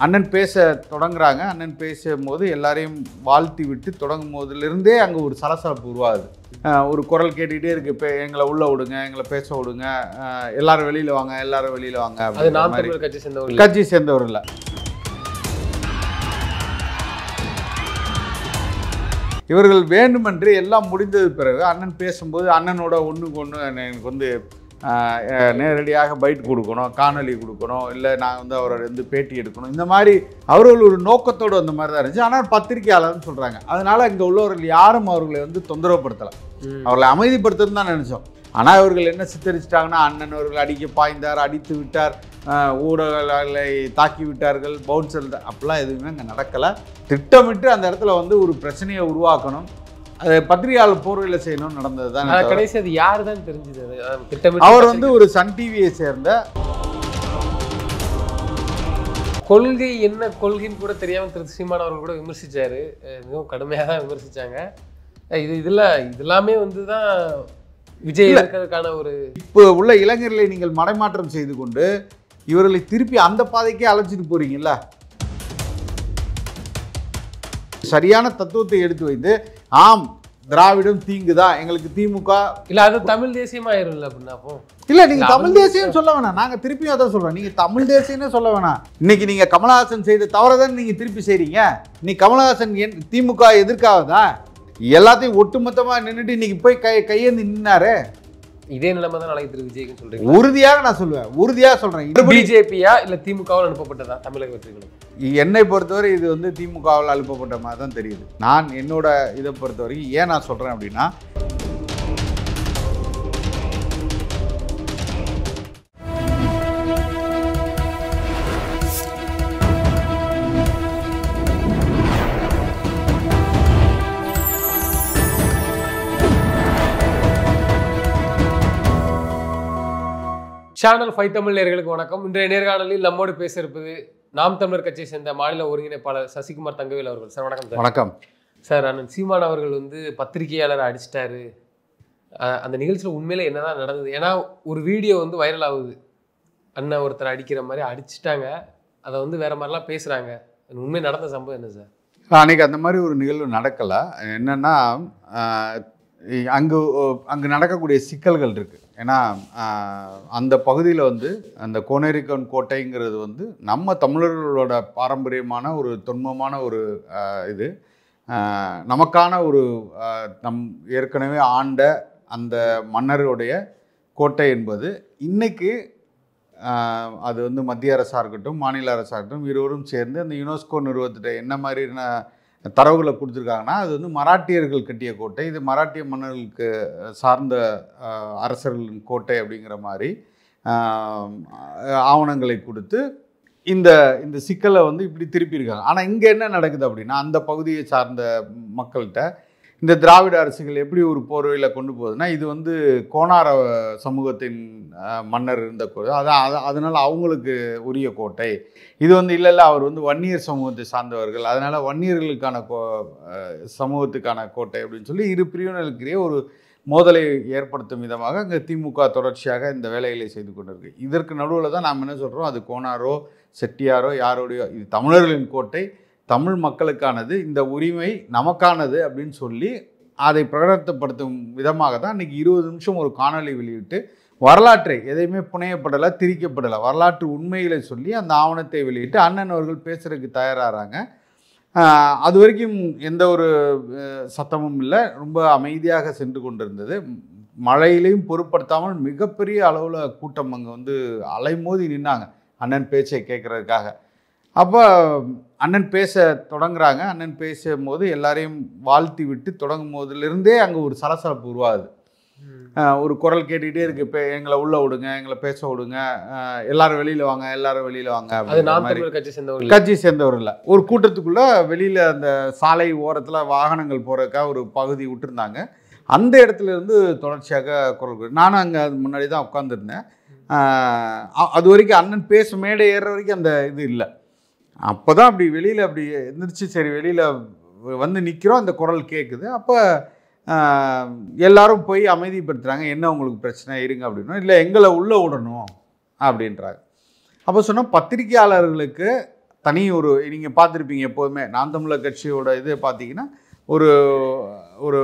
அண்ணன் பேச தொடங்குறாங்க. அண்ணன் பேசும்போது எல்லாரையும் வாழ்த்தி விட்டு தொடங்கும் போதிலிருந்தே அங்கே ஒரு சலசலப்பு உருவாகுது. ஒரு குரல் கேட்டுக்கிட்டே இருக்கு, இப்போ எங்களை உள்ளே விடுங்க, எங்களை பேச விடுங்க, எல்லாரும் வெளியில் வாங்க, எல்லாரும் வெளியில் வாங்க. அது நாம் தமிழர் கட்சி சேர்ந்தவர்கள் இவர்கள் வேண்டுமென்று எல்லாம் முடிந்தது பிறகு அண்ணன் பேசும்போது அண்ணனோட ஒன்றுக்கு ஒன்று எனக்கு வந்து நேரடியாக பைட் கொடுக்கணும், காணொலி கொடுக்கணும், இல்லை நான் வந்து அவரை வந்து பேட்டி எடுக்கணும், இந்த மாதிரி அவர்கள் ஒரு நோக்கத்தோடு அந்த மாதிரி தான் இருந்துச்சு. ஆனால் பத்திரிகையாளர்னு சொல்கிறாங்க. அதனால் இங்கே உள்ளவர்கள் யாரும் அவர்களை வந்து தொந்தரவுப்படுத்தலை, அவர்களை அமைதிப்படுத்துன்னு தான் நினச்சோம். ஆனால் அவர்கள் என்ன சித்தரிச்சிட்டாங்கன்னா, அண்ணன் அவர்கள் அடிக்க பாய்ந்தார், அடித்து விட்டார், ஊடகங்களை தாக்கி விட்டார்கள், பவுன்சர், அப்படிலாம் எதுவுமே அங்கே நடக்கலை. திட்டமிட்டு அந்த இடத்துல வந்து ஒரு பிரச்சனையை உருவாக்கணும், அது பத்திரிகையாளர் போர்வையில் செய்யணும்னு நடந்தது தான். கடைசி அது யாரு தான் தெரிஞ்சது? அவர் வந்து ஒரு சன் டிவியை சேர்ந்த கொள்கை என்ன கொள்கைன்னு கூட தெரியாமல் திரு சீமான் அவர்கள் கூட விமர்சிச்சாரு. மிகவும் கடுமையாக தான் விமர்சிச்சாங்க. இதெல்லாமே வந்து தான் விஜய் இருக்கிறதுக்கான ஒரு இப்போ உள்ள இளைஞர்களை நீங்கள் மடைமாற்றம் செய்து கொண்டு இவர்களை திருப்பி அந்த பாதைக்கே அழைச்சிட்டு போறீங்கல்ல. சரியான தத்துவத்தை எடுத்து வைத்து, ஆம் திராவிடம் தீங்குதான், எங்களுக்கு திமுக இல்ல அது தமிழ் தேசியமாயிரும்ல அப்படின்னா. அப்போ இல்ல, நீங்க தமிழ் தேசியம் சொல்ல வேணாம், நாங்க திருப்பியும் அதான் சொல்றோம், நீங்க தமிழ் தேசியம்னு சொல்ல வேணாம். இன்னைக்கு நீங்க கமலஹாசன் செய்த தவறதான் நீங்க திருப்பி செய்றீங்க. இன்னைக்கு கமலஹாசன் திமுக எதிர்க்காவதா எல்லாத்தையும் ஒட்டுமொத்தமா நின்றுட்டு இன்னைக்கு போய் கையேந்து நின்னாரு. இதே நிலைமை தான் நாளைக்கு திரு விஜய்க்கு சொல்றீங்க? உறுதியாக நான் சொல்லுவேன், உறுதியாக சொல்றேன். பிஜேபியா இல்ல திமுகவால் அனுப்பப்பட்டதா தமிழக வெற்றிகளும்? என்னை பொறுத்தவரை இது வந்து திமுகவால் அனுப்பப்பட்ட மாதிரி தான் தெரியுது. நான் என்னோட இதை பொறுத்த வரைக்கும் ஏன் நான் சொல்றேன் அப்படின்னா, சேனல் 5 தமிழ் நேயர்களுக்கு வணக்கம். இன்றைய நேர்காணலில் நம்மோடு பேச இருப்பது நாம் தமிழர் கட்சியை சேர்ந்த மாநில ஒருங்கிணைப்பாளர் சசிகுமார் தங்கவேல் அவர்கள். சார் வணக்கம். சார் வணக்கம். சார், அண்ணன் சீமான் அவர்கள் வந்து பத்திரிகையாளரை அடிச்சிட்டாரு, அந்த நிகழ்ச்சியில் உண்மையில என்னதான் நடந்தது? ஏன்னா ஒரு வீடியோ வந்து வைரல் ஆகுது, அண்ணன் ஒருத்தர் அடிக்கிற மாதிரி அடிச்சிட்டாங்க, அதை வந்து வேற மாதிரிலாம் பேசுறாங்க. உண்மை நடந்த சம்பவம் என்ன சார்? அன்னைக்கு அந்த மாதிரி ஒரு நிகழ்வு நடக்கலை. என்னன்னா அங்கு நடக்கக்கூடிய சிக்கல்கள் இருக்குது. ஏன்னா அந்த பகுதியில் வந்து அந்த கோனேரிக்கன் கோட்டைங்கிறது வந்து நம்ம தமிழர்களோட பாரம்பரியமான ஒரு தொன்மமான ஒரு இது, நமக்கான ஒரு ஏற்கனவே ஆண்ட அந்த மன்னருடைய கோட்டை என்பது இன்னைக்கு அது வந்து மத்திய அரசாக இருக்கட்டும் மாநில அரசாக இருக்கட்டும் இருவரும் சேர்ந்து அந்த யுனெஸ்கோ நிறுவனத்திட்ட என்ன மாதிரியான தரவுகளை கொடுத்துருக்காங்கன்னா, அது வந்து மராட்டியர்கள் கட்டிய கோட்டை, இது மராட்டிய மன்னர்களுக்கு சார்ந்த அரசர்களின் கோட்டை அப்படிங்கிற மாதிரி ஆவணங்களை கொடுத்து இந்த சிக்கலை வந்து இப்படி திருப்பியிருக்காங்க. ஆனால் இங்கே என்ன நடக்குது அப்படின்னா, அந்த பகுதியை சார்ந்த மக்கள்கிட்ட இந்த திராவிட அரசுகள் எப்படி ஒரு போர்வையில் கொண்டு போகுதுன்னா, இது வந்து கோனார சமூகத்தின் மன்னர் இருந்த கோட்டை, அதனால் அவங்களுக்கு உரிய கோட்டை, இது வந்து இல்லை அவர் வந்து வன்னியர் சமூகத்தை சார்ந்தவர்கள், அதனால் வன்னியர்களுக்கான சமூகத்துக்கான கோட்டை அப்படின்னு சொல்லி இரு பிரிவினருக்கிடையே ஒரு மோதலை ஏற்படுத்தும் விதமாக அங்கே திமுக தொடர்ச்சியாக இந்த வேலைகளை செய்து கொண்டிருக்கு. இதற்கு நடுவில் தான் நாம் என்ன சொல்கிறோம், அது கோனாரோ செட்டியாரோ யாரோடையோ, இது தமிழர்களின் கோட்டை, தமிழ் மக்களுக்கானது, இந்த உரிமை நமக்கானது அப்படின்னு சொல்லி அதை பிரகடனப்படுத்தும் விதமாக தான் இன்றைக்கி 20 நிமிஷம் ஒரு காணொலி வெளியிட்டு வரலாற்றை எதையுமே புனையப்படலை, திரிக்கப்படலை, வரலாற்று உண்மைகளை சொல்லி அந்த ஆவணத்தை வெளியிட்டு அண்ணன் அவர்கள் பேசுகிறதுக்கு தயாராகிறாங்க. அது வரைக்கும் எந்த ஒரு சத்தமும் இல்லை, ரொம்ப அமைதியாக சென்று கொண்டிருந்தது. மழையிலையும் பொருட்படுத்தாமல் மிகப்பெரிய அளவில் கூட்டம் அங்கே வந்து அலைமோதி நின்னாங்க அண்ணன் பேச்சை கேட்குறதுக்காக. அப்போ அண்ணன் பேச தொடங்குறாங்க. அண்ணன் பேசும்போது எல்லாரையும் வாழ்த்தி விட்டு தொடங்கும் போதிலிருந்தே அங்கே ஒரு சலசலப்பு உருவாகுது. ஒரு குரல் கேட்டுக்கிட்டே இருக்கு, இப்போ எங்களை உள்ளே விடுங்க, எங்களை பேச விடுங்க, எல்லாரும் வெளியில் வாங்க, எல்லாரும் வெளியில் வாங்க. அது நாம் தமிழர் கட்சி சேர்ந்தவர்கள் ஒரு கூட்டத்துக்குள்ளே வெளியில் அந்த சாலை ஓரத்தில் வாகனங்கள் போகிறதுக்காக ஒரு பகுதி விட்டுருந்தாங்க. அந்த இடத்துல இருந்து தொடர்ச்சியாக குரல், நானும் அங்கே அது முன்னாடி தான் உட்காந்துருந்தேன். அது வரைக்கும் அண்ணன் பேச மேடை ஏறுற வரைக்கும் அந்த இது இல்லை. அப்போ தான் அப்படி வெளியில் அப்படி எந்திரிச்சு சரி வெளியில் வந்து நிற்கிறோம், அந்த குரல் கேட்குது. அப்போ எல்லாரும் போய் அமைதிப்படுத்துகிறாங்க, என்ன உங்களுக்கு பிரச்சனை இருங்க அப்படின்னா, இல்லை எங்களை உள்ளே விடணும் அப்படின்றாங்க. அப்போ சொன்னால் பத்திரிகையாளர்களுக்கு தனி ஒரு நீங்கள் பார்த்துருப்பீங்க எப்போதுமே நாம் தமிழர் கட்சியோட இது பார்த்தீங்கன்னா ஒரு ஒரு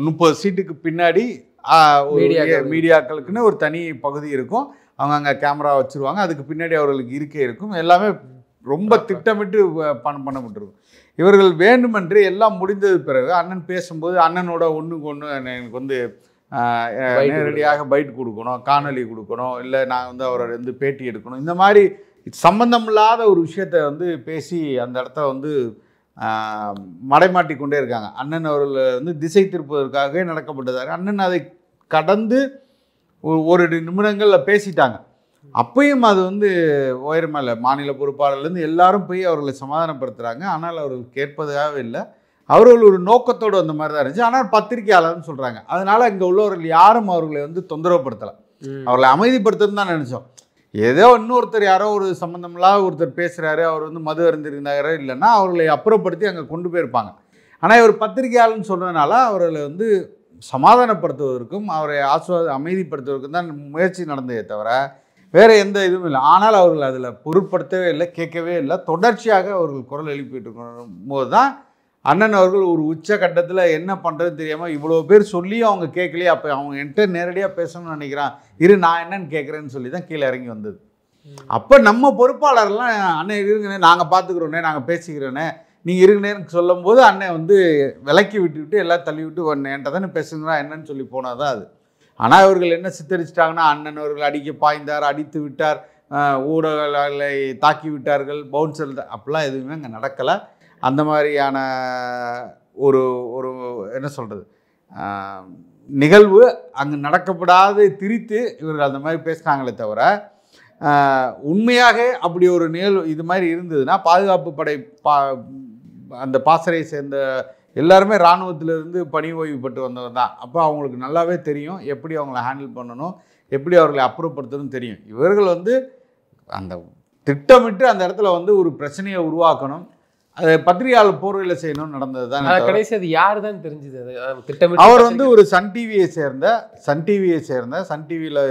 30 சீட்டுக்கு பின்னாடி மீடியாக்களுக்குன்னு ஒரு தனி பகுதி இருக்கும். அவங்க அங்கே கேமரா வச்சுருவாங்க, அதுக்கு பின்னாடி அவர்களுக்கு இருக்கே இருக்கும், எல்லாமே ரொம்ப திட்டமிட்டு பண்ணப்பட்டிருக்கும். இவர்கள் வேண்டுமென்று எல்லாம் முடிந்தது பிறகு அண்ணன் பேசும்போது அண்ணனோட ஒன்றுக்கு ஒன்று எனக்கு வந்து நேரடியாக பைட் கொடுக்கணும், காணொலி கொடுக்கணும், இல்லை நான் வந்து அவரை வந்து பேட்டி எடுக்கணும், இந்த மாதிரி சம்பந்தமில்லாத ஒரு விஷயத்தை வந்து பேசி அந்த இடத்த வந்து மடைமாட்டி கொண்டே இருக்காங்க. அண்ணன் அவர்கள் வந்து திசை திருப்பதற்காகவே நடக்கப்பட்டதாரு. அண்ணன் அதை கடந்து ஒரு நிமிடங்களில் பேசிட்டாங்க. அப்பயும் அது வந்து உயரமில்லை. மாநில பொறுப்பாளர்லேருந்து எல்லாரும் போய் அவர்களை சமாதானப்படுத்துகிறாங்க. ஆனால் அவர்கள் கேட்பதாகவே இல்லை. அவர்கள் ஒரு நோக்கத்தோடு அந்த மாதிரி தான் இருந்துச்சு. ஆனால் பத்திரிகையாளர்னு சொல்கிறாங்க. அதனால் இங்கே உள்ளவர்கள் யாரும் அவர்களை வந்து தொந்தரவுப்படுத்தலை, அவர்களை அமைதிப்படுத்தணும்னு தான் நினச்சோம். ஏதோ இன்னொருத்தர் யாரோ ஒரு சம்மந்தமில்லாத ஒருத்தர் பேசுகிறாரு, அவர் வந்து மது அருந்திருந்தாரோ இல்லைன்னா அவர்களை அப்புறப்படுத்தி அங்கே கொண்டு போயிருப்பாங்க. ஆனால் இவர் பத்திரிகையாளர்னு சொல்கிறதுனால அவர்களை வந்து சமாதானப்படுத்துவதற்கும் அவரை அமைதிப்படுத்துவதற்கும் தான் முயற்சி நடந்ததே தவிர வேறு எந்த இதுவும் இல்லை. ஆனால் அவர்கள் அதில் பொருட்படுத்தவே இல்லை, கேட்கவே இல்லை. தொடர்ச்சியாக அவர்கள் குரல் எழுப்பிட்டு இருக்கும் போது தான் அண்ணன் அவர்கள் ஒரு உச்சகட்டத்தில் என்ன பண்ணுறதுன்னு தெரியாமல் இவ்வளோ பேர் சொல்லியும் அவங்க கேட்கலையே, அப்போ அவங்க என்கிட்ட நேரடியாக பேசணும்னு நினைக்கிறான், நான் என்னன்னு கேட்குறேன்னு சொல்லி தான் கீழே இறங்கி வந்தது. அப்போ நம்ம பொறுப்பாளர்லாம் அண்ணன் இருங்கண்ணே, நாங்கள் பார்த்துக்குறோண்ணே, நாங்கள் பேசிக்கிறோண்ணே, நீங்கள் இருங்கண்ணேன்னு சொல்லும் போது அண்ணன் வந்து விலக்கி விட்டுவிட்டு எல்லாம் தள்ளி விட்டு என்கிட்ட தானே பேசுங்களா என்னன்னு சொல்லி போனால் தான் அது. ஆனால் இவர்கள் என்ன சித்தரிச்சிட்டாங்கன்னா, அண்ணன் அவர்கள் அடிக்க பாய்ந்தார், அடித்து விட்டார், ஊடகங்களை தாக்கி விட்டார்கள், பவுன்சர், அப்படிலாம் எதுவுமே அங்கே நடக்கலை. அந்த மாதிரியான ஒரு ஒரு என்ன சொல்கிறது நிகழ்வு அங்கே நடக்கப்படாது திரித்து இவர்கள் அந்த மாதிரி பேசினாங்களே தவிர உண்மையாக அப்படி ஒரு நிகழ்வு இது மாதிரி இருந்ததுன்னா பாதுகாப்பு படை அந்த பாசறையை சேர்ந்த எல்லாருமே இராணுவத்திலிருந்து பணி ஓய்வு பெற்று வந்தவர் தான். அப்போ அவங்களுக்கு நல்லாவே தெரியும் எப்படி அவங்கள ஹேண்டில் பண்ணணும், எப்படி அவர்களை அப்புறப்படுத்தணும்னு தெரியும். இவர்கள் வந்து அந்த திட்டமிட்டு அந்த இடத்துல வந்து ஒரு பிரச்சனையை உருவாக்கணும், அதை பத்திரிகையாளர் போர்வையில் செய்யணும்னு நடந்தது தான். கடைசி அது யாரு தான் தெரிஞ்சது? அவர் வந்து ஒரு சன் டிவியை சேர்ந்த சன் டிவியில்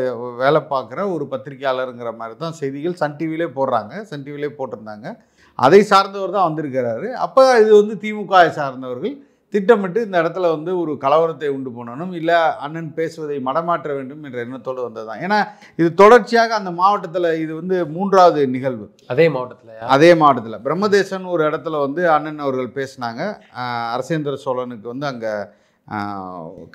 வேலை பார்க்குற ஒரு பத்திரிகையாளருங்கிற மாதிரி தான் செய்திகள் சன் டிவிலே போடுறாங்க, சன் டிவிலே போட்டிருந்தாங்க. அதை சார்ந்தவர் தான் வந்திருக்கிறாரு. அப்போ இது வந்து திமுக சார்ந்தவர்கள் திட்டமிட்டு இந்த இடத்துல வந்து ஒரு கலவரத்தை உண்டு பண்ணணும், இல்லை அண்ணன் பேசுவதை மடமாற்ற வேண்டும் என்ற எண்ணத்தோடு வந்தது தான். ஏன்னா இது தொடர்ச்சியாக அந்த மாவட்டத்தில் இது வந்து 3வது நிகழ்வு. அதே மாவட்டத்தில் பிரம்மதேசன் ஒரு இடத்துல வந்து அண்ணன் அவர்கள் பேசினாங்க. அரசேந்திர சோழனுக்கு வந்து அங்கே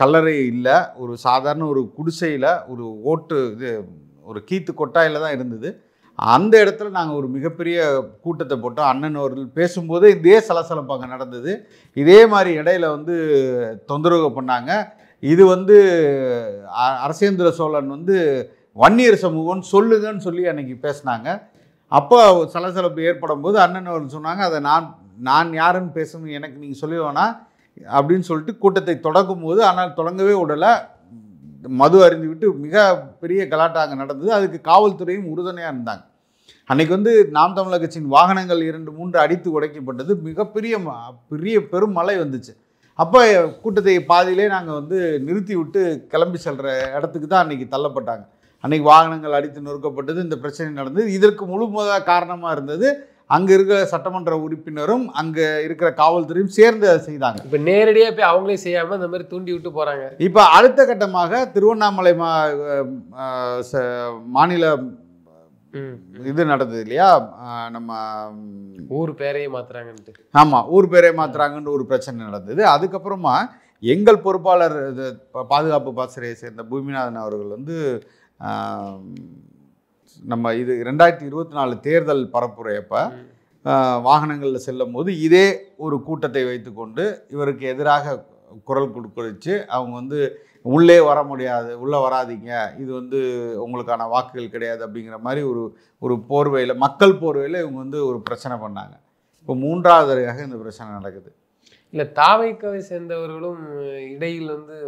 கல்லறை இல்லை, ஒரு சாதாரண ஒரு குடிசையில் ஒரு ஓட்டு இது ஒரு கீத்து கொட்டாயில் தான் இருந்தது. அந்த இடத்துல நாங்கள் ஒரு மிகப்பெரிய கூட்டத்தை போட்டோம். அண்ணன் அவர்கள் பேசும்போது இதே சலசலப்பு அங்கே நடந்தது. இதே மாதிரி இடையில வந்து தொந்தரவு பண்ணாங்க. இது வந்து அரசேந்திர சோழன் வந்து வன்னியர் சமூகம்னு சொல்லுங்கன்னு சொல்லி அன்றைக்கி பேசினாங்க. அப்போ சலசலப்பு ஏற்படும் போது அண்ணன் அவர்கள் சொன்னாங்க, அதை நான் யாருன்னு பேசணும் எனக்கு நீங்கள் சொல்லிடுவேனா அப்படின்னு சொல்லிட்டு கூட்டத்தை தொடக்கும் போது, ஆனால் தொடங்கவே விடலை, மது அருந்தி விட்டு மிக பெரிய கலாட்டா அங்கே நடந்தது. அதுக்கு காவல்துறையும் உறுதுணையாக இருந்தாங்க. அன்றைக்கி வந்து நாம் தமிழர் கட்சியின் வாகனங்கள் 2-3 அடித்து உடைக்கப்பட்டது. மிகப்பெரிய பெரும் மழை வந்துச்சு. அப்போ கூட்டத்தை பாதியிலே நாங்கள் வந்து நிறுத்தி விட்டு கிளம்பி செல்கிற இடத்துக்கு தான் அன்றைக்கி தள்ளப்பட்டாங்க. அன்றைக்கி வாகனங்கள் அடித்து நொறுக்கப்பட்டது, இந்த பிரச்சனை நடந்தது. இதற்கு முழுமுதலாக காரணமாக இருந்தது அங்கே இருக்கிற சட்டமன்ற உறுப்பினரும் அங்கே இருக்கிற காவல்துறையும் சேர்ந்து அதை செய்தாங்க. இப்போ நேரடியாக போய் அவங்களே செய்யாமல் இந்த மாதிரி தூண்டி விட்டு போகிறாங்க. இப்போ அடுத்த கட்டமாக திருவண்ணாமலை மாநில இது நடந்தது இல்லையா, நம்ம ஊர் பேரையே மாற்றுறாங்கன்ட்டு. ஆமாம், ஊர் பேரே மாற்றுறாங்கன்னு ஒரு பிரச்சனை நடந்தது. அதுக்கப்புறமா எங்கள் பொறுப்பாளர் பாதுகாப்பு பாசறையை சேர்ந்த பூமிநாதன் அவர்கள் வந்து நம்ம இது 2024 தேர்தல் பரப்புரையப்போ வாகனங்களில் செல்லும் போது இதே ஒரு கூட்டத்தை வைத்துக்கொண்டு இவருக்கு எதிராக குரல் கொடுத்து அவங்க வந்து உள்ளே வர முடியாது, உள்ளே வராதிங்க, இது வந்து உங்களுக்கான வாக்குகள் கிடையாது அப்படிங்கிற மாதிரி ஒரு போர்வையில், மக்கள் போர்வையில் இவங்க வந்து ஒரு பிரச்சனை பண்ணாங்க. இப்போ 3வது தடவையாக இந்த பிரச்சனை நடக்குது. இல்லை, தாவைக்காவை சேர்ந்தவர்களும் இடையில் வந்து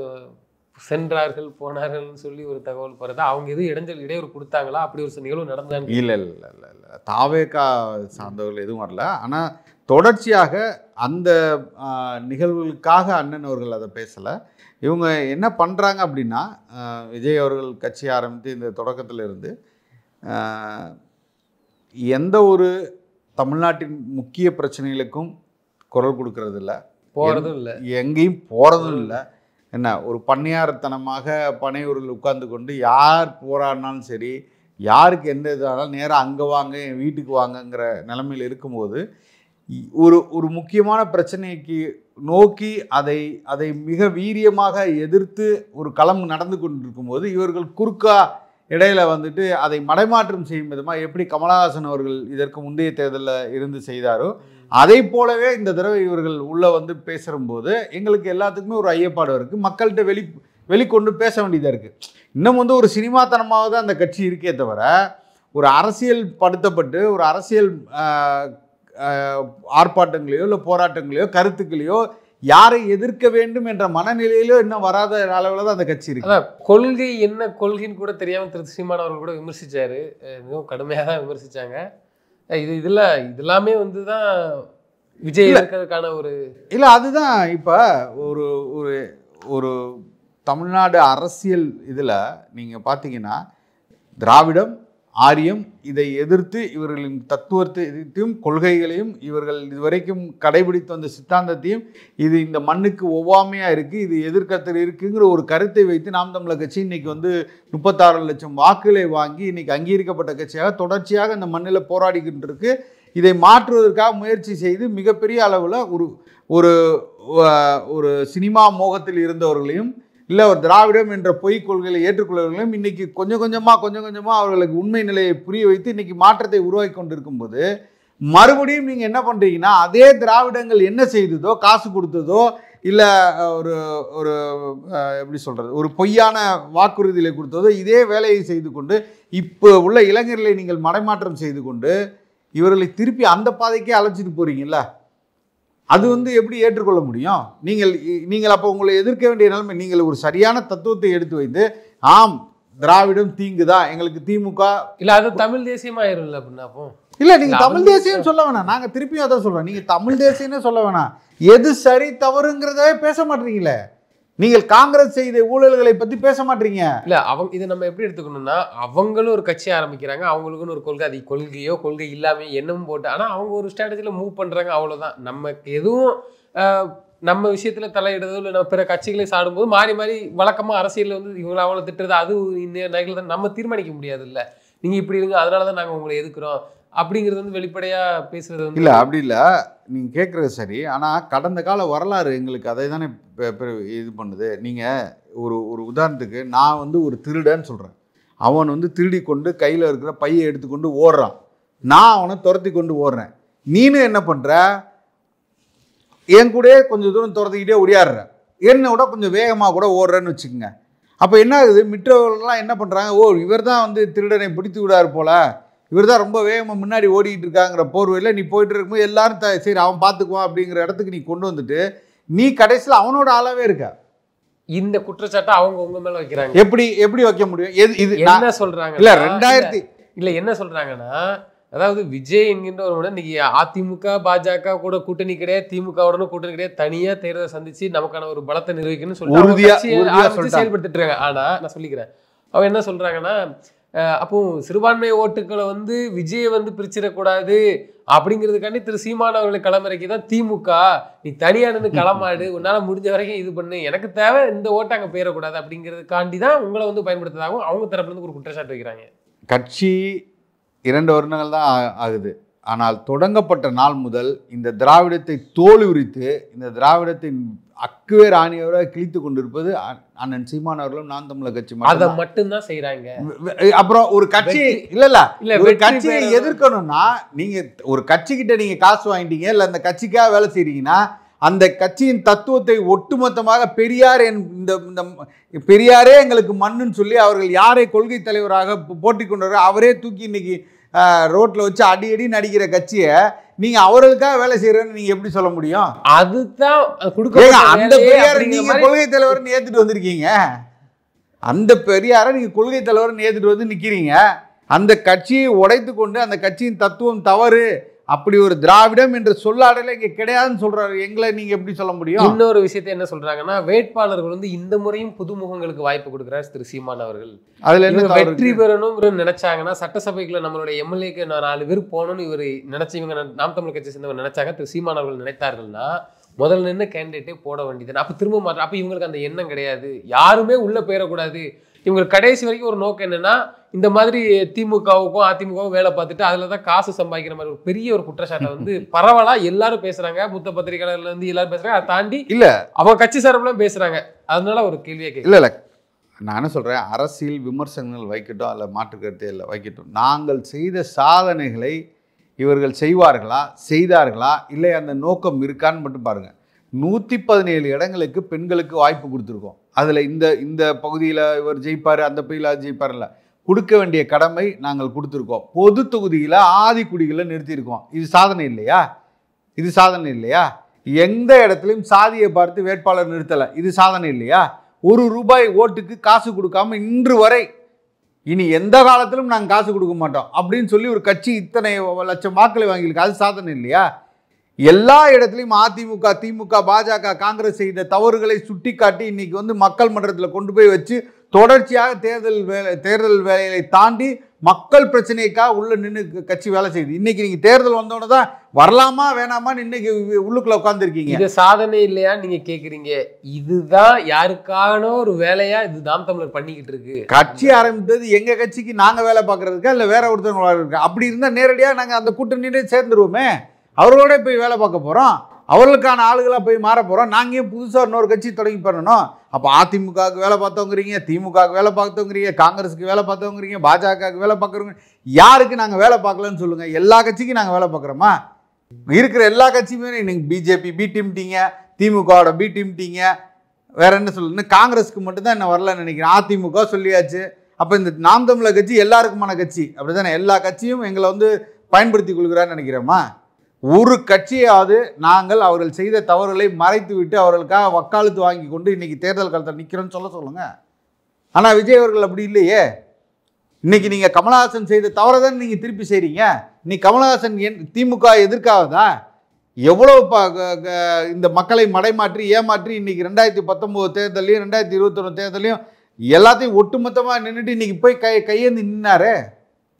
சென்றார்கள் போனார்கள்னு சொல்லி ஒரு தகவல் போகிறது. அவங்க எதுவும் இடையூறு கொடுத்தாங்களா? அப்படி ஒரு நிகழ்வு நடந்தாங்க? இல்லை, தாவேக்கா சார்ந்தவர்கள் எதுவும் வரல. ஆனால் தொடர்ச்சியாக அந்த நிகழ்வுகளுக்காக அண்ணன் அவர்கள் அதை பேசலை. இவங்க என்ன பண்ணுறாங்க அப்படின்னா, விஜய் அவர்கள் கட்சி ஆரம்பித்து இந்த தொடக்கத்தில் இருந்து எந்த ஒரு தமிழ்நாட்டின் முக்கிய பிரச்சனைகளுக்கும் குரல் கொடுக்கறது இல்லை, போகிறதும் இல்லை, எங்கேயும் போகிறதும் இல்லை. என்ன ஒரு பண்ணையாரத்தனமாக பனையூரில் உட்கார்ந்து கொண்டு யார் போராடினாலும் சரி, யாருக்கு எந்த இதானாலும் நேராக அங்கே வாங்க, என் வீட்டுக்கு வாங்கங்கிற நிலைமையில் இருக்கும்போது ஒரு முக்கியமான பிரச்சனைக்கு நோக்கி அதை மிக வீரியமாக எதிர்த்து ஒரு களம் நடந்து கொண்டிருக்கும்போது இவர்கள் குறுக்கா இடையில வந்துட்டு அதை மடைமாற்றம் செய்யும் விதமாக எப்படி கமலஹாசன் அவர்கள் இதற்கு முந்தைய தேர்தலில் இருந்து செய்தாரோ அதை போலவே இந்த தடவை இவர்கள் உள்ளே வந்து பேசும்போது எங்களுக்கு எல்லாத்துக்குமே ஒரு ஐயப்பாடு இருக்குது. மக்கள்கிட்ட வெளிக்கொண்டு பேச வேண்டியதாக இருக்குது. இன்னும் வந்து ஒரு சினிமாத்தனமாக தான் அந்த கட்சி இருக்கே தவிர ஒரு அரசியல் படுத்தப்பட்டு ஒரு அரசியல் ஆர்ப்பாட்டங்களையோ இல்லை போராட்டங்களையோ கருத்துக்களையோ யாரை எதிர்க்க வேண்டும் என்ற மனநிலையிலோ இன்னும் வராத அளவில் தான் அந்த கட்சி இருக்கு. அதான் கொள்கை என்ன கொள்கைன்னு கூட தெரியாமல் திரு சீமான் அவர்கள் கூட விமர்சித்தார். மிகவும் கடுமையாக தான் விமர்சித்தாங்க. இதெல்லாமே வந்து தான் விஜய் இருக்கிறதுக்கான ஒரு இல்லை. அதுதான் இப்போ ஒரு ஒரு ஒரு தமிழ்நாடு அரசியல் இதில் நீங்கள் பார்த்தீங்கன்னா திராவிடம் ஆரியம் இதை எதிர்த்து இவர்களின் தத்துவத்தையும் கொள்கைகளையும் இவர்கள் இதுவரைக்கும் கடைபிடித்து வந்த சித்தாந்தத்தையும் இது இந்த மண்ணுக்கு ஒவ்வாமையாக இருக்குது, இது எதிர்க்கத்தில் இருக்குங்கிற ஒரு கருத்தை வைத்து நாம் தமிழர் கட்சி இன்றைக்கி வந்து 36 லட்சம் வாக்குகளை வாங்கி இன்றைக்கி அங்கீகரிக்கப்பட்ட கட்சியாக தொடர்ச்சியாக இந்த மண்ணில் போராடிக்கிட்டு இருக்கு. இதை மாற்றுவதற்காக முயற்சி செய்து மிகப்பெரிய அளவில் ஒரு ஒரு சினிமா மோகத்தில் இருந்தவர்களையும் இல்லை ஒரு திராவிடம் என்ற பொய் கொள்கைகளை ஏற்றுக்கொள்வர்களையும் இன்றைக்கி கொஞ்சம் கொஞ்சமாக அவர்களுக்கு உண்மை நிலையை புரிய வைத்து இன்றைக்கி மாற்றத்தை உருவாக்கி கொண்டிருக்கும்போது மறுபடியும் நீங்கள் என்ன பண்ணுறீங்கன்னா அதே திராவிடங்கள் என்ன செய்ததோ, காசு கொடுத்ததோ இல்லை ஒரு எப்படி சொல்கிறது ஒரு பொய்யான வாக்குறுதிகளை கொடுத்ததோ இதே வேலையை செய்து கொண்டு இப்போ உள்ள இளைஞர்களை நீங்கள் மடைமாற்றம் செய்து கொண்டு இவர்களை திருப்பி அந்த பாதைக்கே அழைச்சிட்டு போகிறீங்களா? அது வந்து எப்படி ஏற்றுக்கொள்ள முடியும்? நீங்கள் அப்போ உங்களை எதிர்க்க வேண்டிய நிலைமை, நீங்கள் ஒரு சரியான தத்துவத்தை எடுத்து வைத்து ஆம் திராவிடம் தீங்குதான் எங்களுக்கு திமுக இல்லை அது தமிழ் தேசியமாயிரும்ல அப்படின்னா அப்போ இல்லை நீங்கள் தமிழ் தேசியம் சொல்ல வேணாம். நாங்கள் திருப்பியும் அதான் சொல்கிறோம், நீங்கள் தமிழ் தேசியம்னே சொல்ல வேணாம். எது சரி தவறுங்கிறதவே பேச மாட்டீங்களே. நீங்கள் காங்கிரஸ் செய்த ஊழல்களை பற்றி பேச மாட்டீங்க. இல்லை இதை நம்ம எப்படி எடுத்துக்கணும்னா அவங்களும் ஒரு கட்சி ஆரம்பிக்கிறாங்க, அவங்களுக்குன்னு ஒரு கொள்கை, அது கொள்கை இல்லாமல் என்னமும் போட்டு ஆனால் அவங்க ஒரு ஸ்ட்ராட்டஜியில் மூவ் பண்ணுறாங்க, அவ்வளோதான். நமக்கு எதுவும் நம்ம விஷயத்தில் தலையிடுறதோ இல்லை நம்ம பிற கட்சிகளை சாடும்போது மாறி மாறி வழக்கமாக அரசியலில் வந்து இவங்களை அவங்கள திட்டுறது அது நகைகள் தான் நம்ம தீர்மானிக்க முடியாது. இல்லை நீங்கள் இப்படி இருங்க அதனால தான் நாங்கள் உங்களை எதுக்குறோம் அப்படிங்கிறது வந்து வெளிப்படையாக பேசுறது வந்து இல்லை. அப்படி இல்லை, நீங்கள் கேட்குறது சரி. ஆனால் கடந்த கால வரலாறு எங்களுக்கு அதை தானே இது பண்ணுது. நீங்கள் ஒரு உதாரணத்துக்கு நான் வந்து ஒரு திருடன்னு சொல்கிறேன், அவன் வந்து திருடி கொண்டு கையில் இருக்கிற பையை எடுத்துக்கொண்டு ஓடுறான், நான் அவனை துரத்தி கொண்டு ஓடுறேன். நீனும் என்ன பண்ணுற, என் கூட கொஞ்சம் தூரம் துரத்திக்கிட்டே ஓடியாடுற, என்னை விட கொஞ்சம் வேகமாக கூட ஓடுறேன்னு வச்சுக்கோங்க. அப்போ என்ன ஆகுது, மிற்றவர்கள்லாம் என்ன பண்ணுறாங்க, ஓ இவர் தான் வந்து திருடனை பிடித்து விடார் போல, இவர் தான் ரொம்ப வேகமாக முன்னாடி ஓடிக்கிட்டு இருக்காங்கிற போர்வையில் நீ போயிட்டு இருக்கும்போது எல்லாரும் சரி அவன் பார்த்துக்குவான் அப்படிங்கிற இடத்துக்கு நீ கொண்டு வந்துட்டு நீ கடைசியில் அவனோட ஆளாவே இருக்க. இந்த குற்றச்சாட்டை அவங்க உங்க மேல வைக்கிறாங்க. எப்படி வைக்க முடியும்? இது என்ன சொல்றாங்க, இல்ல 2000 இல்ல என்ன சொல்றாங்கன்னா, அதாவது விஜய் என்கின்ற ஒரு இன்னைக்கு அதிமுக பாஜக கூட கூட்டணி கிடையாது, திமுகவுடனும் கூட்டணி கிடையாது, தனியா தேர்தலை சந்திச்சு நமக்கான ஒரு பலத்தை நிரூபிக்கணும்னு சொல்லி செயல்படுத்திட்டு இருக்காங்க. ஆனா நான் சொல்லிக்கிறேன், அவன் என்ன சொல்றாங்கன்னா அப்போ சிறுபான்மை ஓட்டுக்களை வந்து விஜயை வந்து பிரிச்சிடக்கூடாது அப்படிங்கிறதுக்காண்டி திரு சீமான் அவர்களை களமிறக்கி தான் திமுக நீ தனியா நின்று களமாடு, உன்னால முடிஞ்ச வரைக்கும் இது பண்ணு, எனக்கு தேவை இந்த ஓட்டு அங்கே போயிடக்கூடாது அப்படிங்கிறதுக்காண்டி தான் உங்களை வந்து பயன்படுத்துறதாகவும் அவங்க தரப்புல இருந்து ஒரு குற்றச்சாட்டு வைக்கிறாங்க. கட்சி 2 வருடங்கள் தான் ஆகுது, ஆனால் தொடங்கப்பட்ட நாள் முதல் இந்த திராவிடத்தை தோல் உரித்து இந்த திராவிடத்தின் அக்குவேர் ஆணியவரை கிழித்து கொண்டிருப்பது அண்ணன் சீமான் அவர்களும் நாம் தமிழர் கட்சி அதை மட்டும்தான் செய்யறாங்க. அப்புறம் ஒரு கட்சி இல்ல ஒரு கட்சியை எதிர்க்கணும்னா நீங்க ஒரு கட்சிக்கிட்ட நீங்க காசு வாங்கிட்டீங்க இல்ல அந்த கட்சிக்காக வேலை செய்றீங்கன்னா அந்த கட்சியின் தத்துவத்தை ஒட்டுமொத்தமாக பெரியார் இந்த பெரியாரே எங்களுக்கு மண்ணுன்னு சொல்லி அவர்கள் யாரை கொள்கை தலைவராக போட்டி கொண்டாரோ அவரே தூக்கி இன்னைக்கு ரோட்ல வச்சு அடி நடிக்கிற கட்சியை நீங்க அவர்களுக்காக வேலை செய்யறேன்னு நீங்க எப்படி சொல்ல முடியும்? அதுதான் அந்த பெரியாரை நீங்க கொள்கை தலைவர்னு ஏத்துட்டு வந்திருக்கீங்க, அந்த பெரியாரை நீங்க கொள்கை தலைவர்னு ஏத்துட்டு வந்து நிக்கிறீங்க. அந்த கட்சியை உடைத்து கொண்டு அந்த கட்சியின் தத்துவம் தவறு அப்படி ஒரு திராவிடம் என்ற சொல்லாடல இங்க கிடையாதுன்னு சொல்றாரு. எங்களை நீங்க எப்படி சொல்ல முடியும்? இன்னொரு விஷயத்தை என்ன சொல்றாங்கன்னா, வேட்பாளர்கள் வந்து இந்த முறையும் புதுமுகங்களுக்கு வாய்ப்பு கொடுக்கிறார் திரு சீமான் அவர்கள். அதுல என்ன வெற்றி பெறணும் நினைச்சாங்கன்னா, சட்டசபைக்குள்ள நம்மளுடைய எம்எல்ஏக்கு 4 பேர் போகணும்னு இவர் நினைச்சு, இவங்க நாம் தமிழர் கட்சி சேர்ந்தவர் நினைச்சாங்க, திரு சீமான் அவர்கள் நினைத்தார்கள்னா முதல்ல நின்று கேண்டிடேட்டே போட வேண்டியது. அப்ப திரும்ப மாற்ற, அப்ப இவங்களுக்கு அந்த எண்ணம் கிடையாது, யாருமே உள்ள போயிடக்கூடாது. இவங்க கடைசி வரைக்கும் ஒரு நோக்கம் என்னன்னா, இந்த மாதிரி திமுகவுக்கும் அதிமுகவும் வேலை பார்த்துட்டு அதுலதான் காசு சம்பாதிக்கிற மாதிரி ஒரு பெரிய ஒரு குற்றச்சாட்டை வந்து பரவலா எல்லாரும் பேசுறாங்க. மூத்த பத்திரிகையாளர்ல இருந்து எல்லாரும் பேசுறாங்க. அதை தாண்டி இல்ல அவங்க கட்சி சார்பெல்லாம் பேசுறாங்க. அதனால ஒரு கேள்வியை கேட்க இல்ல நான் என்ன சொல்றேன், அரசியல் விமர்சனங்கள் வைக்கட்டும், அல்ல மாற்று கருத்தே இல்லை வைக்கட்டும். நாங்கள் செய்த சாதனைகளை இவர்கள் செய்வார்களா, செய்தார்களா, இல்லை அந்த நோக்கம் இருக்கான்னு மட்டும் பாருங்க. 117 இடங்களுக்கு பெண்களுக்கு வாய்ப்பு கொடுத்துருக்கோம். அதில் இந்த பகுதியில் இவர் ஜெயிப்பார், அந்த பகுதியில் ஜெயிப்பார்ல, கொடுக்க வேண்டிய கடமை நாங்கள் கொடுத்துருக்கோம். பொது தொகுதியில் ஆதிக்குடிகளை நிறுத்தியிருக்கோம். இது சாதனை இல்லையா? இது சாதனை இல்லையா? எந்த இடத்துலையும் சாதியை பார்த்து வேட்பாளர் நிறுத்தலை. இது சாதனை இல்லையா? ₹1 ஓட்டுக்கு காசு கொடுக்காம இன்று வரை, இனி எந்த காலத்திலும் நாங்கள் காசு கொடுக்க மாட்டோம் அப்படின்னு சொல்லி ஒரு கட்சி இத்தனை லட்சம் வாக்களை வாங்கியிருக்கு. அது சாதனை இல்லையா? எல்லா இடத்துலையும் அதிமுக, திமுக, பாஜக, காங்கிரஸ் செய்த தவறுகளை சுட்டி காட்டி இன்னைக்கு வந்து மக்கள் மன்றத்தில் கொண்டு போய் வச்சு தொடர்ச்சியாக தேர்தல் வேலைகளை தாண்டி மக்கள் பிரச்சனைக்காக உள்ள நின்று கட்சி வேலை செய்யுது. இன்னைக்கு நீங்க தேர்தல் வந்தோன்னு தான் வரலாமா வேணாமான்னு இன்னைக்கு உள்ளுக்குள்ள உட்காந்துருக்கீங்க. இது சாதனை இல்லையா நீங்க கேக்குறீங்க? இதுதான் யாருக்கான ஒரு வேலையா இது நாம் தமிழர் பண்ணிக்கிட்டு இருக்கு. கட்சி ஆரம்பித்தது எங்க கட்சிக்கு நாங்க வேலை பார்க்கறதுக்கா இல்ல வேற ஒருத்தவங்க இருக்கா? அப்படி இருந்தா நேரடியா நாங்க அந்த கூட்டணியிலே சேர்ந்துருவோமே. அவர்களோட போய் வேலை பார்க்க போறோம், அவர்களுக்கான ஆளுகளாக போய் மாற போகிறோம். நாங்கள் ஏன் புதுசாக இன்னொரு கட்சி தொடங்கி பண்ணணும்? அப்போ அதிமுகவுக்கு வேலை பார்த்தவங்கிறீங்க, திமுகவுக்கு வேலை பார்த்தவங்கிறீங்க, காங்கிரஸுக்கு வேலை பார்த்தவங்கிறீங்க, பாஜகவுக்கு வேலை பார்க்குறவங்க, யாருக்கு நாங்கள் வேலை பார்க்கலன்னு சொல்லுங்கள். எல்லா கட்சிக்கும் நாங்கள் வேலை பார்க்குறோமா? இருக்கிற எல்லா கட்சியுமே நீங்கள் பிஜேபி பி டீம்ட்டீங்க, திமுகவோட பி டீம்ட்டீங்க, வேற என்ன சொல்லுங்க? காங்கிரஸுக்கு மட்டும்தான் என்ன வரலன்னு நினைக்கிறேன். அதிமுக சொல்லியாச்சு. அப்போ இந்த நாம் தமிழர் கட்சி எல்லாருக்குமான கட்சி அப்படி தானே? எல்லா கட்சியும் எங்களை வந்து பயன்படுத்தி கொள்கிறான்னு நினைக்கிறோமா? ஒரு கட்சியாவது நாங்கள் அவர்கள் செய்த தவறுகளை மறைத்து விட்டு அவர்களுக்காக வக்காலத்து வாங்கி கொண்டு இன்னைக்கு தேர்தல் காலத்தில் நிற்கிறோன்னு சொல்லுங்க. ஆனால் விஜய் அவர்கள் அப்படி இல்லையே. இன்னைக்கு நீங்கள் கமலஹாசன் செய்த தவறை தான் நீங்கள் திருப்பி செய்கிறீங்க. இன்னைக்கு கமலஹாசன் திமுக எதிர்க்காதா? எவ்வளோ இந்த மக்களை மடைமாற்றி ஏமாற்றி இன்னைக்கு 2019 தேர்தலையும் 2021 தேர்தலையும் எல்லாத்தையும் ஒட்டுமொத்தமாக நின்றுட்டு இன்னைக்கு போய் கையேந்து நின்னாரு.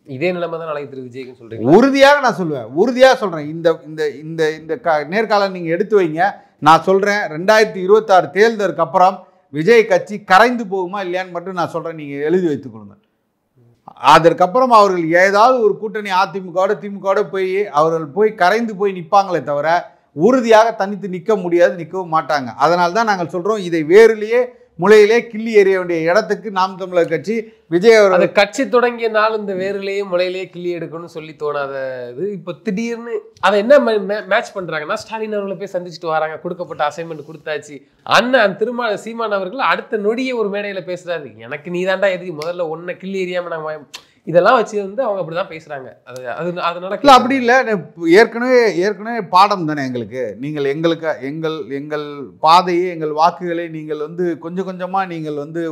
இதே நிலைமை தான் நாளைக்கு திரு விஜய்க்கு சொல்றீங்க. உறுதியாக நான் சொல்லுவேன், உறுதியாக சொல்கிறேன். இந்த நேர்காலம் நீங்கள் எடுத்து வைங்க. நான் சொல்கிறேன் 2026 தேர்தலுக்கு அப்புறம் விஜய் கட்சி கரைந்து போகுமா இல்லையான்னு மட்டும் நான் சொல்கிறேன். நீங்கள் எழுதி வைத்துக் கொள்ளுங்கள். அதற்கப்புறம் அவர்கள் ஏதாவது ஒரு கூட்டணி அதிமுகவோட திமுகவோட போய் அவர்கள் போய் கரைந்து போய் நிற்பாங்களே தவிர உறுதியாக தனித்து நிற்க முடியாது, நிற்கவும் மாட்டாங்க. அதனால தான் நாங்கள் சொல்கிறோம், இதை வேறுலேயே முளையிலே கிள்ளி எறிய வேண்டிய இடத்துக்கு நாம் தமிழர் கட்சி விஜய் அவர் அந்த கட்சி தொடங்கிய நாள் இந்த வேர்லேயே முளையிலேயே கிள்ளி எடுக்கணும்னு சொல்லி தோணாத இது இப்போ திடீர்னு அதை என்ன மேட்ச் பண்றாங்கன்னா, ஸ்டாலின் அவர்களை போய் சந்திச்சுட்டு வராங்க, கொடுக்கப்பட்ட அசைன்மெண்ட் கொடுத்தாச்சு. அண்ணன் சீமான் அவர்கள் அடுத்த நொடியே ஒரு மேடையில பேசுறாரு, எனக்கு நீ தாண்டா எதிரி, முதல்ல ஒன்றை கிள்ளி எறியாம நாங்கள் இதெல்லாம் வச்சு வந்து அவங்க அப்படிதான் பேசுறாங்க. அதனால அப்படி இல்லை. ஏற்கனவே பாடம் தானே எங்களுக்கு. நீங்கள் எங்கள் பாதையை எங்கள் வாக்குகளை நீங்கள் வந்து கொஞ்சம் கொஞ்சமா நீங்கள் வந்து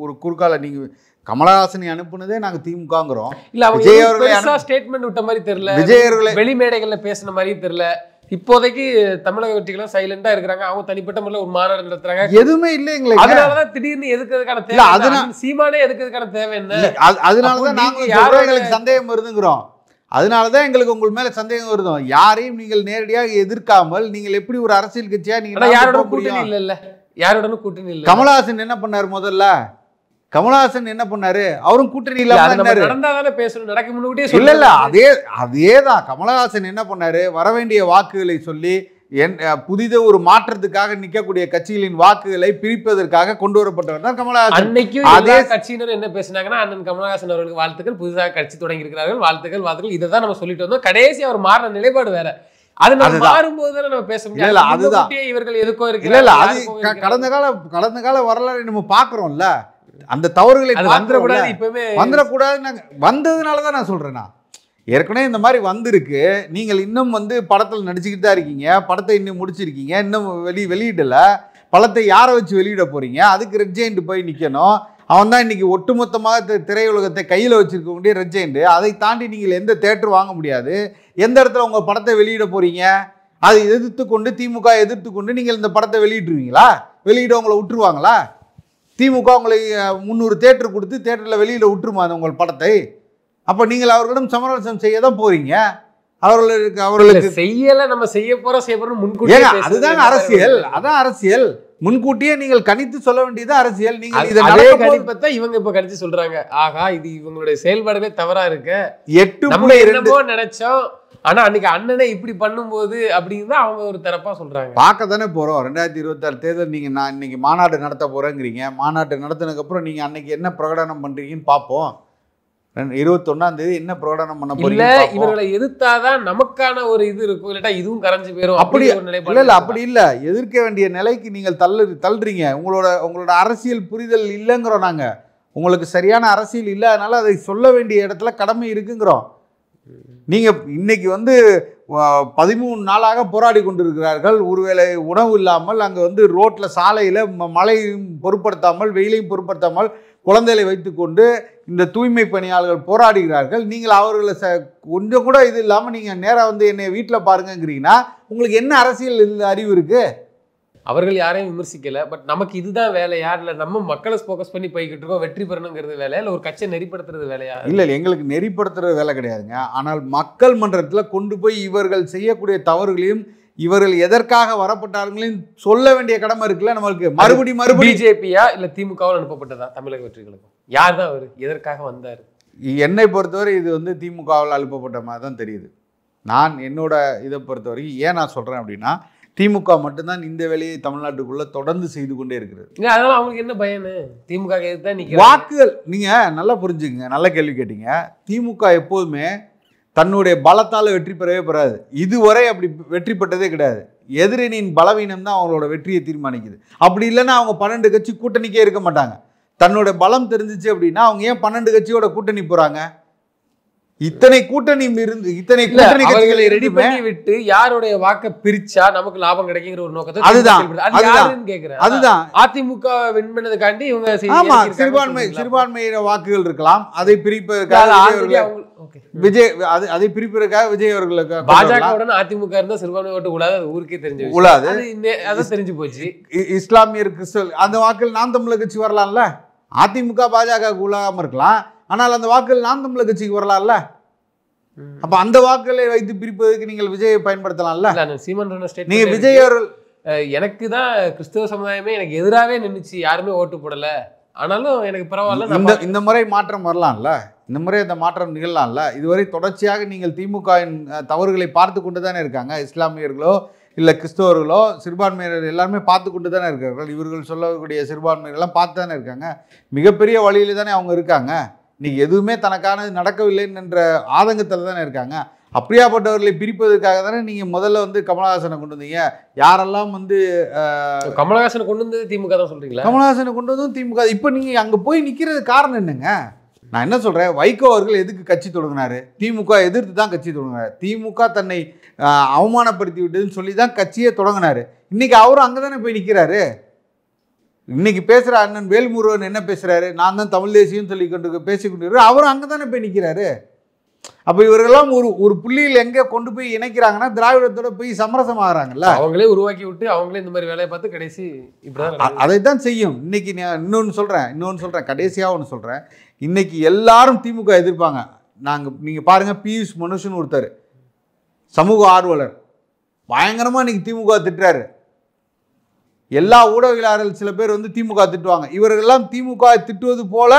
ஒரு குறுக்கால நீங்க கமலஹாசனை அனுப்புனதே நாங்க திமுகங்கிறோம். இல்ல விஜய் அவர்களை ஸ்டேட்மெண்ட் விட்ட மாதிரி தெரியல, விஜய் அவர்களை வெளி மேடைகள்ல பேசின மாதிரியும் தெரியல. இப்போதைக்கு தமிழக வெற்றிகளும் சைலண்டா இருக்கிறாங்க. அவங்க தனிப்பட்ட முறையில் ஒரு மாநாடு நடத்துறாங்க, எதுவுமே இல்லை எங்களுக்கு. அதனாலதான் திடீர்னு எதுக்குறதுக்கான தேவை, சீமானே எதுக்குறதுக்கான தேவை என்ன? அதனாலதான் நாங்க எங்களுக்கு சந்தேகம் வருதுங்கிறோம். அதனாலதான் எங்களுக்கு உங்கள் மேல சந்தேகம் வருது. யாரையும் நீங்கள் நேரடியாக எதிர்க்காமல் நீங்கள் எப்படி ஒரு அரசியல் கட்சியா நீங்க யாரோட கூட்டணி இல்ல, யாரோட கூட்டணி இல்ல. கமலஹாசன் என்ன பண்ணாரு முதல்ல? கமலஹாசன் என்ன பண்ணாரு? அவரும் கூட்டணி இல்லாம நடந்தாதானே பேசணும், நடக்க முன்னாடியே இல்ல இல்ல அதேதான். கமலஹாசன் என்ன பண்ணாரு? வரவேண்டிய வாக்குகளை சொல்லி புதித ஒரு மாற்றத்துக்காக நிற்கக்கூடிய கட்சிகளின் வாக்குகளை பிரிப்பதற்காக கொண்டு வரப்பட்டவர் தான் கமலஹாசன். அன்னைக்கும் அதே கட்சியினர் என்ன பேசினாங்கன்னா, அண்ணன் கமலஹாசன் அவர்களுக்கு வாழ்த்துக்கள், புதுசாக கட்சி தொடங்கி இருக்கிறார்கள், வாழ்த்துக்கள் இதை தான் நம்ம சொல்லிட்டு வந்தோம். கடைசி அவர் மாறின நிலைப்பாடு வேற. அது நம்ம மாறும்போது தானே நம்ம பேச முடியாது. அதுதான் இவர்கள் எதுக்கும் இருக்கு. இல்ல அது கடந்த கால வரலாறு நம்ம பாக்குறோம்ல. அந்த தவறுகளை வந்துடக்கூடாது. வந்ததுனாலதான் நான் சொல்றேன். ஏற்கனவே இந்த மாதிரி வந்திருக்கு. நீங்கள் இன்னும் வந்து படத்தில் நடிச்சுக்கிட்டு தான் இருக்கீங்க, படத்தை இன்னும் முடிச்சிருக்கீங்க, இன்னும் வெளியிடல. படத்தை யாரை வச்சு வெளியிட போறீங்க? அதுக்கு ரெட் ஜெயண்ட் போய் நிற்கணும். அவன் தான் இன்னைக்கு ஒட்டுமொத்தமாக திரையுலகத்தை கையில் வச்சிருக்கக்கூடிய ரெஜெண்ட். அதை தாண்டி நீங்கள் எந்த தேட்டர் வாங்க முடியாது. எந்த இடத்துல உங்கள் படத்தை வெளியிட போறீங்க? அதை எதிர்த்து கொண்டு திமுக எதிர்த்து கொண்டு நீங்கள் இந்த படத்தை வெளியிட்டுருவீங்களா? வெளியிட உங்களை விட்டுருவாங்களா? திமுக உங்களை 300 தேட்டர் கொடுத்து தேட்டரில் வெளியிட விட்டுருமா அந்த உங்கள் படத்தை? அப்போ நீங்கள் அவர்களிடம் சமரசம் செய்ய தான் போறீங்க. அவர்களுக்கு செய்யல, நம்ம செய்ய போறோம் முன்கூட்டியே. அதுதான் அரசியல். அதான் அரசியல். முன்கூட்டியே நீங்கள் கணித்து சொல்ல வேண்டியது அரசியல். நீங்கள் அதே கணிப்பத்தை இவங்க இப்ப கணிச்சு சொல்றாங்க. ஆகா, இது இவங்களுடைய செயல்பாடுகளே தவறா இருக்கு. 8.2 நினைச்சோம், ஆனா அன்னைக்கு அண்ணனை இப்படி பண்ணும்போது அப்படிங்கிறத அவங்க ஒரு தரப்பா சொல்றாங்க. பார்க்க தானே போறோம். 2026 தேர்தல் நீங்க நான் இன்னைக்கு மாநாடு நடத்த போறேங்கிறீங்க. மாநாடு நடத்தினதுக்கு அப்புறம் நீங்க அன்னைக்கு என்ன பிரகடனம் பண்றீங்கன்னு பார்ப்போம். 21ஆம் தேதி என்ன பிரகடனம் பண்ண போறீங்க? இல்ல, இவர்களை எதிர்த்தாதான் நமக்கான ஒரு இது இருக்கும், இல்லாட்டா இதுவும் கரைஞ்சு போயிடும். அப்படி இல்ல, அப்படி இல்ல. எதிர்க்க வேண்டிய நிலைக்கு நீங்கள் தள்ளுறீங்க. உங்களோட அரசியல் புரிதல் இல்லைங்கிறோம் நாங்க. உங்களுக்கு சரியான அரசியல் இல்லை, அதனால அதை சொல்ல வேண்டிய இடத்துல கடமை இருக்குங்கிறோம். நீங்க இன்னைக்கு 13 நாளாக போராடி கொண்டிருக்கிறார்கள். ஒருவேளை உணவு இல்லாமல் அங்கே ரோட்ல சாலையில் மழையும் பொருட்படுத்தாமல் வெயிலையும் பொருட்படுத்தாமல் குழந்தைகளை வைத்துக்கொண்டு இந்த தூய்மை பணியாளர்கள் போராடுகிறார்கள். நீங்கள் அவர்களை கொஞ்சம் கூட இது இல்லாமல் நீங்கள் நேராக என்னை வீட்டில் பாருங்கிறீங்கன்னா உங்களுக்கு என்ன அரசியல் அறிவு இருக்கு? அவர்கள் யாரையும் விமர்சிக்கல. பட் நமக்கு இதுதான் வேலையா? இல்லை நம்ம மக்களை ஃபோக்கஸ் பண்ணி போய்கிட்டு இருக்கோம், வெற்றி பெறணுங்கிறது வேலையா, இல்லை ஒரு கட்சியை நெறிப்படுத்துறது வேலையா? இல்லை, எங்களுக்கு நெறிப்படுத்துறது வேலை கிடையாதுங்க. ஆனால் மக்கள் மன்றத்தில் கொண்டு போய் இவர்கள் செய்யக்கூடிய தவறுகளையும் இவர்கள் எதற்காக வரப்பட்டார்களையும் சொல்ல வேண்டிய கடமை இருக்குல்ல நம்மளுக்கு. மறுபடியும் பிஜேபியா இல்லை திமுகவால் அனுப்பப்பட்டதா தமிழக வெற்றிகளுக்கும்? யார் தான் அவர், எதற்காக வந்தார்? என்னை பொறுத்தவரை இது திமுகவால் அனுப்பப்பட்ட மாதிரி தான் தெரியுது. நான் என்னோட இதை பொறுத்தவரைக்கும் ஏன் நான் சொல்கிறேன் அப்படின்னா, திமுக மட்டும்தான் இந்த வேலையை தமிழ்நாட்டுக்குள்ள தொடர்ந்து செய்து கொண்டே இருக்கிறது. அதனால அவங்களுக்கு என்ன பயனு? திமுக வாக்குகள் நீங்க நல்லா புரிஞ்சுங்க. நல்ல கேள்வி கேட்டீங்க. திமுக எப்போதுமே தன்னுடைய பலத்தால் வெற்றி பெறவே பெறாது. இதுவரை அப்படி வெற்றி பெற்றதே கிடையாது. எதிரணியின் பலவீனம் தான் அவங்களோட வெற்றியை தீர்மானிக்குது. அப்படி இல்லைன்னா அவங்க 12 கட்சி கூட்டணிக்கே இருக்க மாட்டாங்க. தன்னோட பலம் தெரிஞ்சிச்சு அப்படின்னா அவங்க ஏன் 12 கட்சியோட கூட்டணி போறாங்க? இத்தனை கூட்டணி கட்சிகளை ரெடி பண்ணி விட்டு யாருடைய வாக்க பிரிச்சா நமக்கு லாபம் கிடைக்குங்கிற ஒரு நோக்கத்தை அதுதான் அதிமுக வின் பண்ணதுக்காண்டி இவங்க சிறுபான்மையின வாக்குகள் இருக்கலாம். அதை பிரிப்பதற்காக விஜய் அவர்களுக்கு பாஜகவுடன் அதிமுக இருந்தா சிறுபான்மை ஓட்டு கூடாது, ஊருக்கே தெரிஞ்சு தெரிஞ்சு போச்சு. இஸ்லாமியர் கிறிஸ்தவ அந்த வாக்குகள் நாம் தமிழர் கட்சி வரலாம்ல. அதிமுக பாஜக உள்ளாம இருக்கலாம், ஆனால் அந்த வாக்குகள் நாம் தமிழர் கட்சிக்கு வரலாம்ல. அப்ப அந்த வாக்குகளை வைத்து பிரிப்பதற்கு நீங்கள் விஜயை பயன்படுத்தலாம்ல. நீங்க விஜய் அவர்கள் எனக்கு தான் கிறிஸ்தவ சமுதாயமே எனக்கு எதிராகவே நின்றுச்சு, யாருமே ஓட்டு போடல, ஆனாலும் எனக்கு பரவாயில்ல, இந்த முறை மாற்றம் வரலாம்ல. இந்த முறை அந்த மாற்றம் நிகழலாம்ல. இதுவரை தொடர்ச்சியாக நீங்கள் திமுகவின் தவறுகளை பார்த்து கொண்டு தானே இருக்காங்க. இஸ்லாமியர்களோ இல்லை கிறிஸ்தவர்களோ சிறுபான்மையினர் எல்லாருமே பார்த்து கொண்டு தானே இருக்கார்கள். இவர்கள் சொல்லக்கூடிய சிறுபான்மையினர்லாம் பார்த்து தானே இருக்காங்க. மிகப்பெரிய வழியில தானே அவங்க இருக்காங்க. இன்னைக்கு எதுவுமே தனக்கானது நடக்கவில்லை என்ற ஆதங்கத்தில் தானே இருக்காங்க. அப்படியாப்பட்டவர்களை பிரிப்பதற்காக தானே நீங்கள் முதல்ல கமலஹாசனை கொண்டு வந்தீங்க. யாரெல்லாம் கமலஹாசனை கொண்டு வந்து திமுக தான் சொல்றீங்களா? கமலஹாசனை கொண்டு வந்து திமுக. இப்போ நீங்கள் அங்கே போய் நிற்கிறது காரணம் என்னங்க? நான் என்ன சொல்கிறேன், வைகோ அவர்கள் எதுக்கு கட்சி தொடங்கினாரு? திமுக எதிர்த்து தான் கட்சி தொடங்கினார். திமுக தன்னை அவமானப்படுத்தி விட்டதுன்னு சொல்லி தான் கட்சியே தொடங்கினாரு. இன்னைக்கு அவரும் அங்கே தானே போய் நிற்கிறாரு. இன்னைக்கு பேசுகிற அண்ணன் வேல்முருகன் என்ன பேசுகிறாரு? நான் தான் தமிழ் தேசியம் சொல்லி கொண்டு பேசிக்கொண்டு அவரும் அங்கே தானே போய் நிற்கிறாரு. அப்போ இவர்களெல்லாம் ஒரு புள்ளியில் எங்கே கொண்டு போய் இணைக்கிறாங்கன்னா திராவிடத்தோட போய் சமரசம் ஆகிறாங்கல்ல. அவங்களே உருவாக்கி விட்டு அவங்களே இந்த மாதிரி வேலையை பார்த்து கடைசி இப்படிதான் அதைத்தான் செய்யும். இன்னைக்கு நான் இன்னொன்று சொல்கிறேன், கடைசியாக ஒன்று சொல்கிறேன். இன்னைக்கு எல்லாரும் திமுக எதிர்ப்பாங்க. நீங்கள் பாருங்கள், பியூஷ் மனுஷன் ஒருத்தர் சமூக ஆர்வலர் பயங்கரமாக இன்னைக்கு திமுக திட்டுறாரு. எல்லா ஊடகவியலாளர்கள் சில பேர் திமுக திட்டுவாங்க. இவர்களெல்லாம் திமுக திட்டுவது போல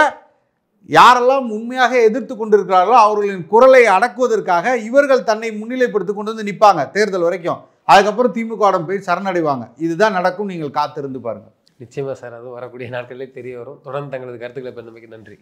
யாரெல்லாம் உண்மையாக எதிர்த்து கொண்டிருக்கிறார்களோ அவர்களின் குரலை அடக்குவதற்காக இவர்கள் தன்னை முன்னிலைப்படுத்தி கொண்டு நிற்பாங்க தேர்தல் வரைக்கும். அதுக்கப்புறம் திமுகவிடம் போய் சரணடைவாங்க. இதுதான் நடக்கும். நீங்கள் காத்திருந்து பாருங்க. நிச்சயமா சார், அதுவும் வரக்கூடிய நாட்களிலே தெரிய வரும். தொடர்ந்து தங்களது கருத்துக்களை பெருமைக்கு நன்றி.